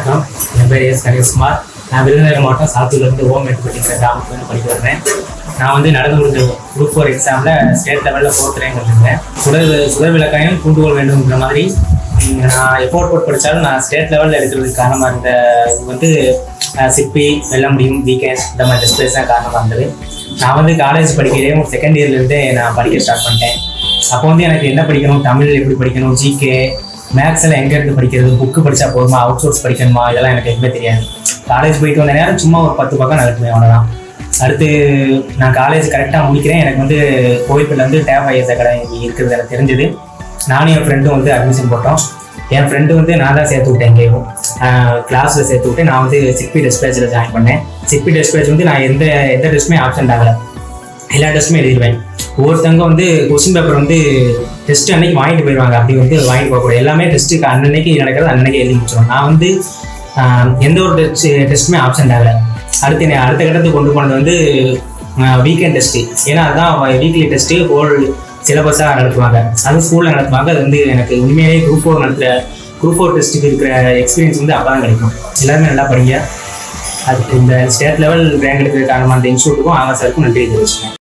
வணக்கம். என் பேர் எஸ் கணேஷ்குமார். நான் விருதுநகர் மாவட்டம் சாத்தூர்லேருந்து ஓமேட்டுப்பட்டிங்கிற கிராமத்துலேருந்து படிக்க வரேன். நான் வந்து நடந்து முடிஞ்ச குரூப் 4 எக்ஸாமில் ஸ்டேட் லெவலில் 4th ரேங்க் வந்திருந்தேன். சுடர் விளக்காயம் தூண்டுகோல் வேண்டும்ங்கிற மாதிரி நான் எஃபோர்ட் போட்டு படித்தாலும் நான் ஸ்டேட் லெவலில் எடுக்கிறதுக்கு காரணமாக இருந்த வந்து சிப்பி, வெல்ல முடியும், வீக்கெண்ட் இந்த மாதிரி டிஸ்பிளேஸ் தான் காரணமாக இருந்தது. நான் வந்து காலேஜ் படிக்கிறதே ஒரு செகண்ட் இயர்லேருந்தே நான் படிக்க ஸ்டார்ட் பண்ணிட்டேன். அப்போ வந்து எனக்கு என்ன படிக்கணும், தமிழ் எப்படி படிக்கணும், ஜிகே, மேக்ஸ் எல்லாம் எங்கேருந்து படிக்கிறது, புக்கு படித்தா போதுமா, அவுட் சோர்ஸ் படிக்கணுமா, இதெல்லாம் எனக்கு எதுவுமே தெரியாது. காலேஜ் போயிட்டு வந்த நேரம் சும்மா ஒரு 10 பக்கம் நடக்குமே, அவ்வளோதான். அடுத்து நான் காலேஜ் கரெக்டாக முடிக்கிறேன். எனக்கு வந்து கோவில்பேட்டில் வந்து டேப் ஐஎஸ் அகாடமி இருக்கிறது எனக்கு தெரிஞ்சது. நானும் என் ஃப்ரெண்டும் வந்து அட்மிஷன் போட்டோம். என் ஃப்ரெண்டு வந்து நான் தான் சேர்த்து விட்டேன். எங்கேயும் கிளாஸில் சேர்த்து விட்டு நான் வந்து சிப்பி டெஸ்பேச்சில் ஜாயின் பண்ணேன். சிப்பி டெஸ்பேச் வந்து நான் எந்த டெஸ்ட்டுமே ஆப்சென்ட் ஆகலை, எல்லா டெஸ்ட்டுமே எழுதிடுவேன். ஒவ்வொருத்தவங்க வந்து கொஸ்டின் பேப்பர் வந்து டெஸ்ட் அன்னைக்கு வாங்கிட்டு போயிடுவாங்க. அப்படி வந்து வாங்கிட்டு போகக்கூடாது. எல்லாமே டெஸ்ட்டுக்கு அன்னன்னைக்கு நடக்கிறது அன்னைக்கு எழுதி முடிச்சிடும். நான் வந்து எந்த ஒரு டெஸ்ட்டுமே ஆப்சென்ட் ஆகலை. அடுத்த கட்டத்துக்கு கொண்டு போனது வந்து வீக்கெண்ட் டெஸ்ட்டு. ஏன்னா அதுதான் வீக்லி டெஸ்ட்டு ஹோல் சிலபஸாக நடத்துவாங்க. அதுவும் ஸ்கூலில் நடத்துவாங்க. அது வந்து எனக்கு உண்மையிலேயே குரூப் 4 டெஸ்ட்டுக்கு இருக்கிற எக்ஸ்பீரியன்ஸ் வந்து அப்போ தான் கிடைக்கும். எல்லாருமே நல்லா படிங்க. அதுக்கு இந்த ஸ்டேட் லெவல் ரேங்க் எடுக்கிற காரணமாக அந்த இன்ஸ்டியூட்டுக்கும் ஆகாசாருக்கும் நன்றி தெரிவிச்சுக்கேன்.